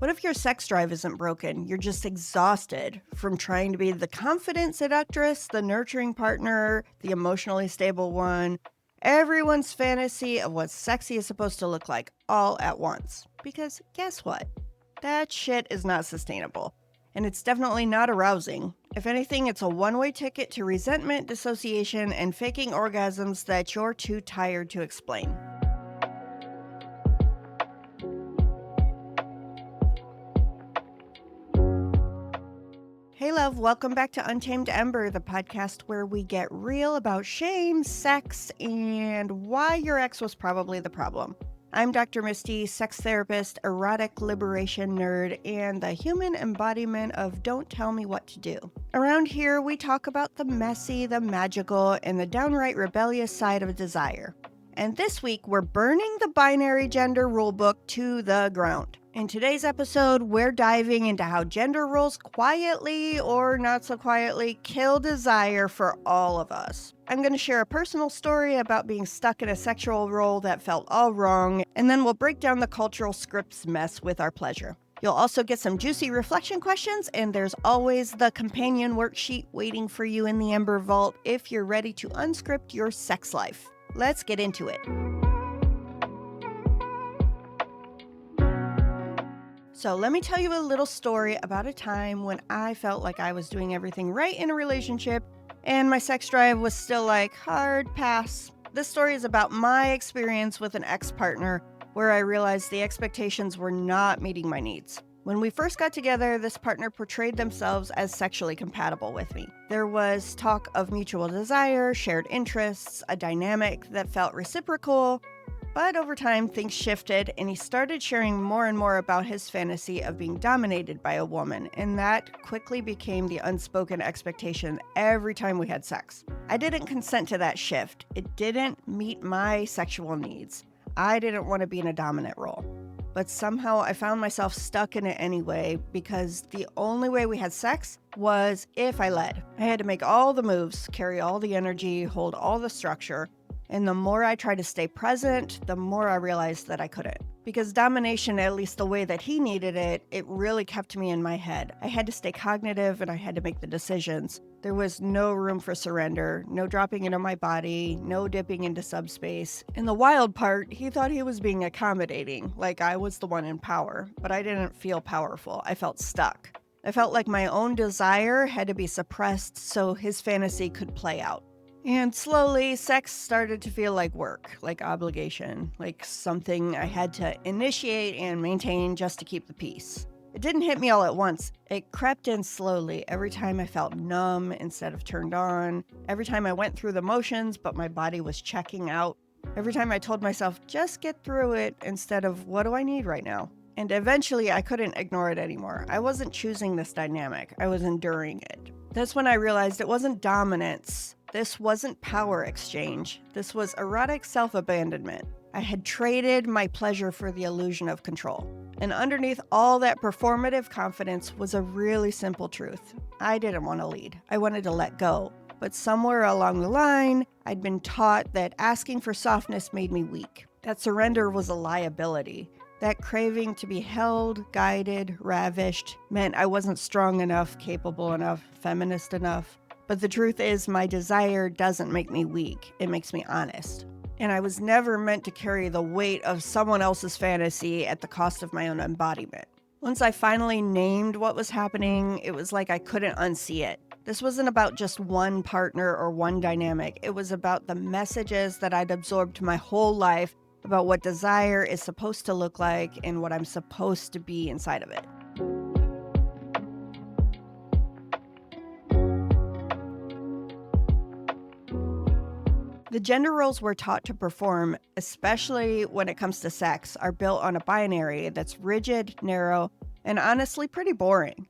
What if your sex drive isn't broken? You're just exhausted from trying to be the confident seductress, the nurturing partner, the emotionally stable one, everyone's fantasy of what sexy is supposed to look like all at once. Because guess what? That shit is not sustainable. And it's definitely not arousing. If anything, it's a one-way ticket to resentment, dissociation, and faking orgasms that you're too tired to explain. Hey love, welcome back to Untamed Ember, the podcast where we get real about shame, sex, and why your ex was probably the problem. I'm Dr. Misty, sex therapist, erotic liberation nerd, and the human embodiment of don't tell me what to do. Around here, we talk about the messy, the magical, and the downright rebellious side of desire. And this week, we're burning the binary gender rulebook to the ground. In today's episode, we're diving into how gender roles quietly or not so quietly kill desire for all of us. I'm going to share a personal story about being stuck in a sexual role that felt all wrong, and then we'll break down the cultural scripts mess with our pleasure. You'll also get some juicy reflection questions, and there's always the companion worksheet waiting for you in the Ember Vault if you're ready to unscript your sex life. Let's get into it. So let me tell you a little story about a time when I felt like I was doing everything right in a relationship and my sex drive was still like hard pass. This story is about my experience with an ex-partner where I realized the expectations were not meeting my needs. When we first got together, this partner portrayed themselves as sexually compatible with me. There was talk of mutual desire, shared interests, a dynamic that felt reciprocal. But over time, things shifted, and he started sharing more and more about his fantasy of being dominated by a woman, and that quickly became the unspoken expectation every time we had sex. I didn't consent to that shift. It didn't meet my sexual needs. I didn't want to be in a dominant role. But somehow I found myself stuck in it anyway, because the only way we had sex was if I led. I had to make all the moves, carry all the energy, hold all the structure. And the more I tried to stay present, the more I realized that I couldn't. Because domination, at least the way that he needed it, it really kept me in my head. I had to stay cognitive and I had to make the decisions. There was no room for surrender, no dropping into my body, no dipping into subspace. And the wild part, he thought he was being accommodating, like I was the one in power. But I didn't feel powerful. I felt stuck. I felt like my own desire had to be suppressed so his fantasy could play out. And slowly, sex started to feel like work, like obligation, like something I had to initiate and maintain just to keep the peace. It didn't hit me all at once. It crept in slowly every time I felt numb instead of turned on, every time I went through the motions but my body was checking out, every time I told myself, just get through it instead of what do I need right now? And eventually I couldn't ignore it anymore. I wasn't choosing this dynamic, I was enduring it. That's when I realized it wasn't dominance. This wasn't power exchange. This was erotic self-abandonment. I had traded my pleasure for the illusion of control. And underneath all that performative confidence was a really simple truth. I didn't want to lead. I wanted to let go. But somewhere along the line, I'd been taught that asking for softness made me weak. That surrender was a liability. That craving to be held, guided, ravished meant I wasn't strong enough, capable enough, feminist enough. But the truth is, my desire doesn't make me weak. It makes me honest. And I was never meant to carry the weight of someone else's fantasy at the cost of my own embodiment. Once I finally named what was happening, it was like I couldn't unsee it. This wasn't about just one partner or one dynamic. It was about the messages that I'd absorbed my whole life about what desire is supposed to look like and what I'm supposed to be inside of it. The gender roles we're taught to perform, especially when it comes to sex, are built on a binary that's rigid, narrow, and honestly pretty boring.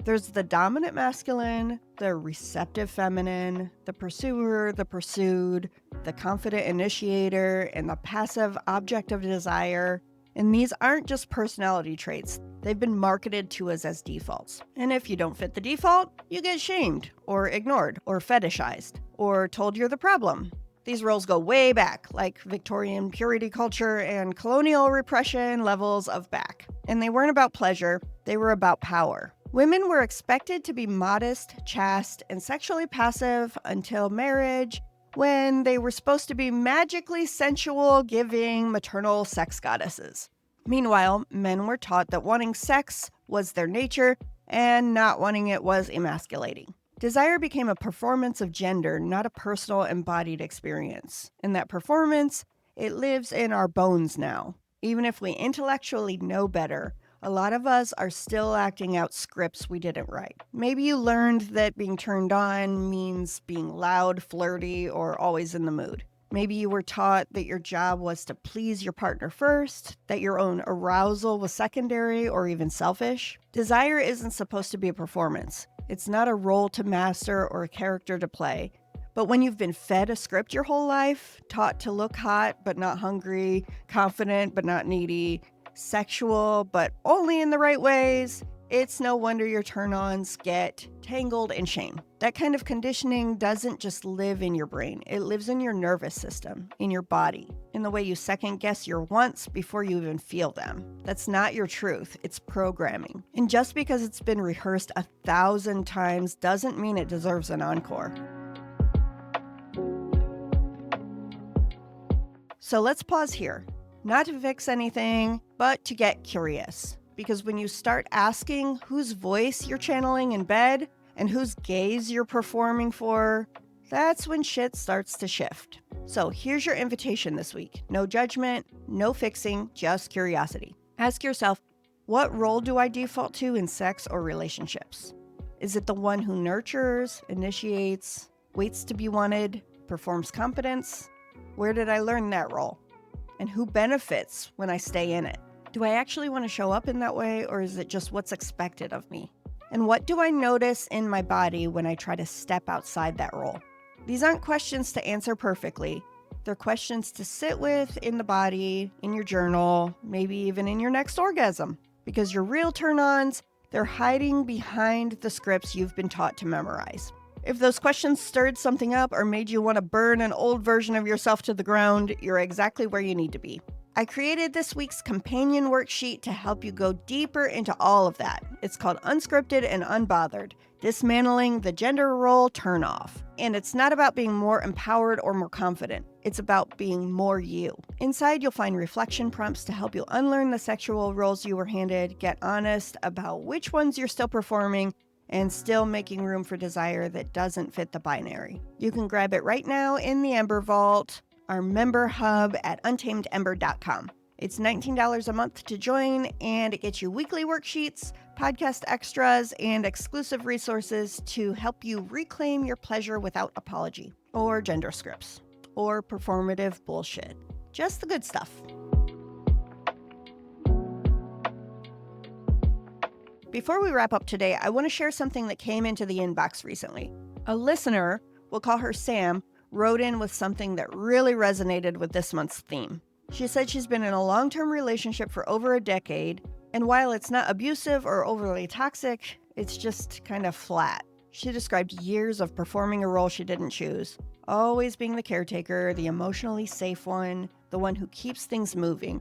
There's the dominant masculine, the receptive feminine, the pursuer, the pursued, the confident initiator, and the passive object of desire. And these aren't just personality traits. They've been marketed to us as defaults. And if you don't fit the default, you get shamed, or ignored, or fetishized, or told you're the problem. These roles go way back, like Victorian purity culture and colonial repression levels of back. And they weren't about pleasure, they were about power. Women were expected to be modest, chaste, and sexually passive until marriage, when they were supposed to be magically sensual, giving, maternal sex goddesses. Meanwhile, men were taught that wanting sex was their nature and not wanting it was emasculating. Desire became a performance of gender, not a personal embodied experience. And that performance, it lives in our bones now. Even if we intellectually know better, a lot of us are still acting out scripts we didn't write. Maybe you learned that being turned on means being loud, flirty, or always in the mood. Maybe you were taught that your job was to please your partner first, that your own arousal was secondary or even selfish. Desire isn't supposed to be a performance. It's not a role to master or a character to play. But when you've been fed a script your whole life, taught to look hot but not hungry, confident but not needy, sexual but only in the right ways, it's no wonder your turn-ons get tangled in shame. That kind of conditioning doesn't just live in your brain. It lives in your nervous system, in your body, in the way you second-guess your wants before you even feel them. That's not your truth. It's programming. And just because it's been rehearsed 1,000 times doesn't mean it deserves an encore. So let's pause here. Not to fix anything, but to get curious. Because when you start asking whose voice you're channeling in bed and whose gaze you're performing for, that's when shit starts to shift. So here's your invitation this week. No judgment, no fixing, just curiosity. Ask yourself, what role do I default to in sex or relationships? Is it the one who nurtures, initiates, waits to be wanted, performs competence? Where did I learn that role? And who benefits when I stay in it? Do I actually want to show up in that way, or is it just what's expected of me? And what do I notice in my body when I try to step outside that role? These aren't questions to answer perfectly. They're questions to sit with in the body, in your journal, maybe even in your next orgasm. Because your real turn-ons, they're hiding behind the scripts you've been taught to memorize. If those questions stirred something up or made you want to burn an old version of yourself to the ground, you're exactly where you need to be. I created this week's companion worksheet to help you go deeper into all of that. It's called Unscripted and Unbothered, Dismantling the Gender Role Turnoff. And it's not about being more empowered or more confident. It's about being more you. Inside, you'll find reflection prompts to help you unlearn the sexual roles you were handed, get honest about which ones you're still performing, and still making room for desire that doesn't fit the binary. You can grab it right now in the Ember Vault, our member hub at untamedember.com. It's $19 a month to join, and it gets you weekly worksheets, podcast extras, and exclusive resources to help you reclaim your pleasure without apology, or gender scripts, or performative bullshit. Just the good stuff. Before we wrap up today, I want to share something that came into the inbox recently. A listener, we'll call her Sam, wrote in with something that really resonated with this month's theme. She said she's been in a long-term relationship for over a decade, and while it's not abusive or overly toxic, it's just kind of flat. She described years of performing a role she didn't choose, always being the caretaker, the emotionally safe one, the one who keeps things moving.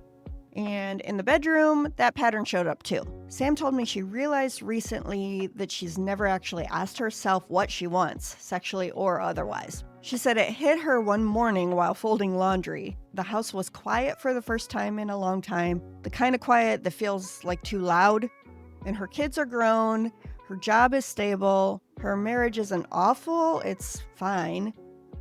And in the bedroom, that pattern showed up too. Sam told me she realized recently that she's never actually asked herself what she wants, sexually or otherwise. She said it hit her one morning while folding laundry. The house was quiet for the first time in a long time, the kind of quiet that feels like too loud. And her kids are grown, her job is stable, her marriage isn't awful, it's fine,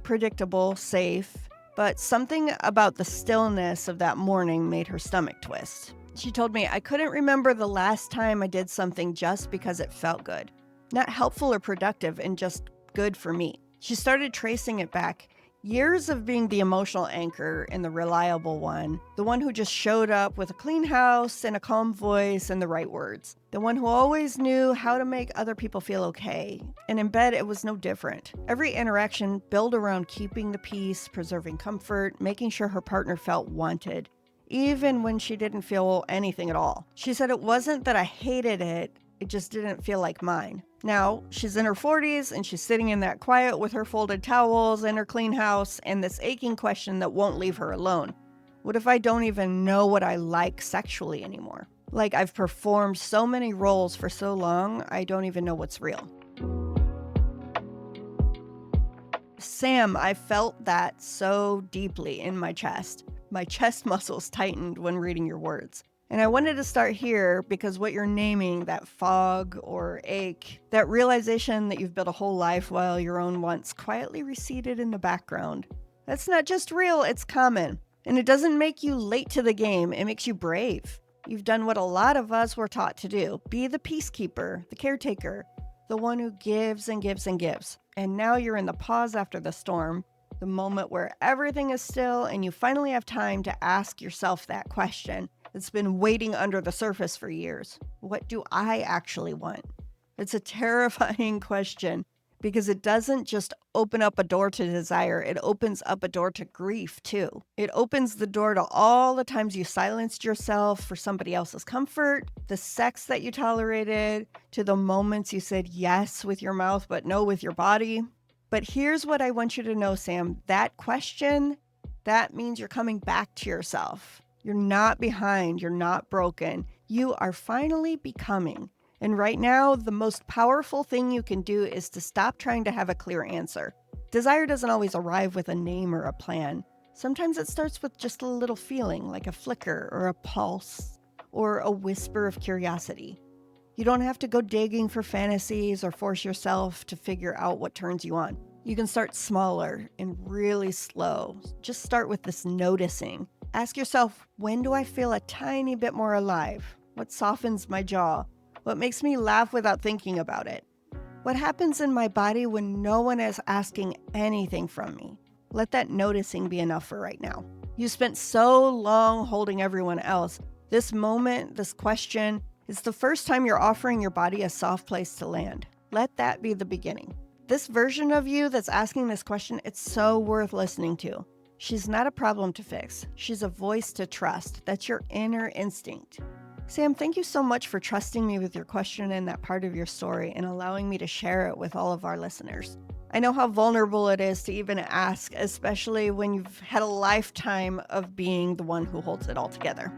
predictable, safe. But something about the stillness of that morning made her stomach twist. She told me, I couldn't remember the last time I did something just because it felt good. Not helpful or productive, and just good for me. She started tracing it back. Years of being the emotional anchor and the reliable one. The one who just showed up with a clean house and a calm voice and the right words. The one who always knew how to make other people feel okay. And in bed, it was no different. Every interaction built around keeping the peace, preserving comfort, making sure her partner felt wanted, even when she didn't feel anything at all. She said it wasn't that I hated it, it just didn't feel like mine. Now, she's in her 40s and she's sitting in that quiet with her folded towels and her clean house and this aching question that won't leave her alone. What if I don't even know what I like sexually anymore? Like I've performed so many roles for so long, I don't even know what's real. Sam, I felt that so deeply in my chest. My chest muscles tightened when reading your words. And I wanted to start here because what you're naming, that fog or ache, that realization that you've built a whole life while your own wants quietly receded in the background. That's not just real, it's common. And it doesn't make you late to the game, it makes you brave. You've done what a lot of us were taught to do. Be the peacekeeper, the caretaker, the one who gives and gives and gives. And now you're in the pause after the storm, the moment where everything is still and you finally have time to ask yourself that question that's been waiting under the surface for years. What do I actually want? It's a terrifying question because it doesn't just open up a door to desire, it opens up a door to grief too. It opens the door to all the times you silenced yourself for somebody else's comfort, the sex that you tolerated, to the moments you said yes with your mouth but no with your body. But here's what I want you to know, Sam. That question, that means you're coming back to yourself. You're not behind. You're not broken. You are finally becoming. And right now, the most powerful thing you can do is to stop trying to have a clear answer. Desire doesn't always arrive with a name or a plan. Sometimes it starts with just a little feeling, like a flicker or a pulse or a whisper of curiosity. You don't have to go digging for fantasies or force yourself to figure out what turns you on. You can start smaller and really slow. Just start with this noticing. Ask yourself, when do I feel a tiny bit more alive? What softens my jaw? What makes me laugh without thinking about it? What happens in my body when no one is asking anything from me? Let that noticing be enough for right now. You spent so long holding everyone else. This moment, this question, is the first time you're offering your body a soft place to land. Let that be the beginning. This version of you that's asking this question, it's so worth listening to. She's not a problem to fix. She's a voice to trust. That's your inner instinct. Sam, thank you so much for trusting me with your question and that part of your story and allowing me to share it with all of our listeners. I know how vulnerable it is to even ask, especially when you've had a lifetime of being the one who holds it all together.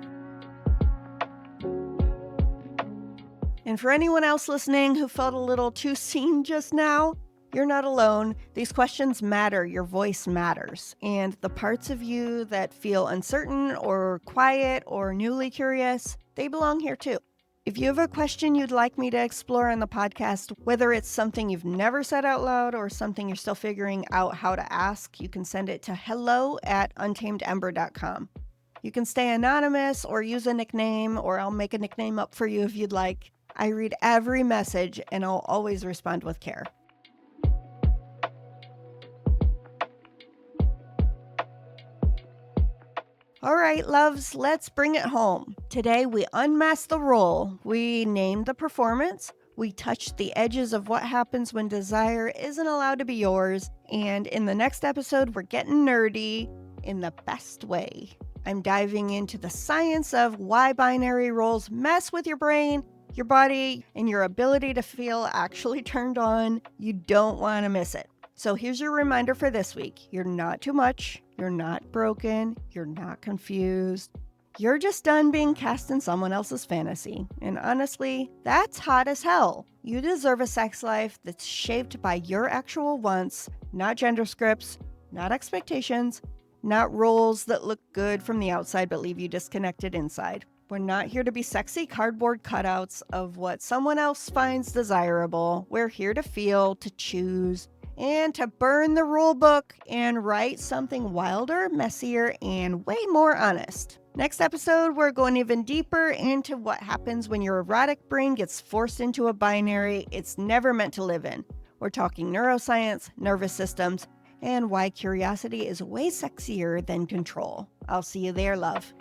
And for anyone else listening who felt a little too seen just now, you're not alone. These questions matter. Your voice matters. And the parts of you that feel uncertain or quiet or newly curious, they belong here too. If you have a question you'd like me to explore on the podcast, whether it's something you've never said out loud or something you're still figuring out how to ask, you can send it to hello@untamedember.com. You can stay anonymous or use a nickname, or I'll make a nickname up for you if you'd like. I read every message and I'll always respond with care. All right, loves, let's bring it home. Today, we unmasked the role. We named the performance. We touched the edges of what happens when desire isn't allowed to be yours. And in the next episode, we're getting nerdy in the best way. I'm diving into the science of why binary roles mess with your brain, your body, and your ability to feel actually turned on. You don't want to miss it. So here's your reminder for this week. You're not too much. You're not broken. You're not confused. You're just done being cast in someone else's fantasy. And honestly, that's hot as hell. You deserve a sex life that's shaped by your actual wants, not gender scripts, not expectations, not roles that look good from the outside but leave you disconnected inside. We're not here to be sexy cardboard cutouts of what someone else finds desirable. We're here to feel, to choose, and to burn the rule book and write something wilder, messier, and way more honest. Next episode, we're going even deeper into what happens when your erotic brain gets forced into a binary it's never meant to live in. We're talking neuroscience, nervous systems, and why curiosity is way sexier than control. I'll see you there, love.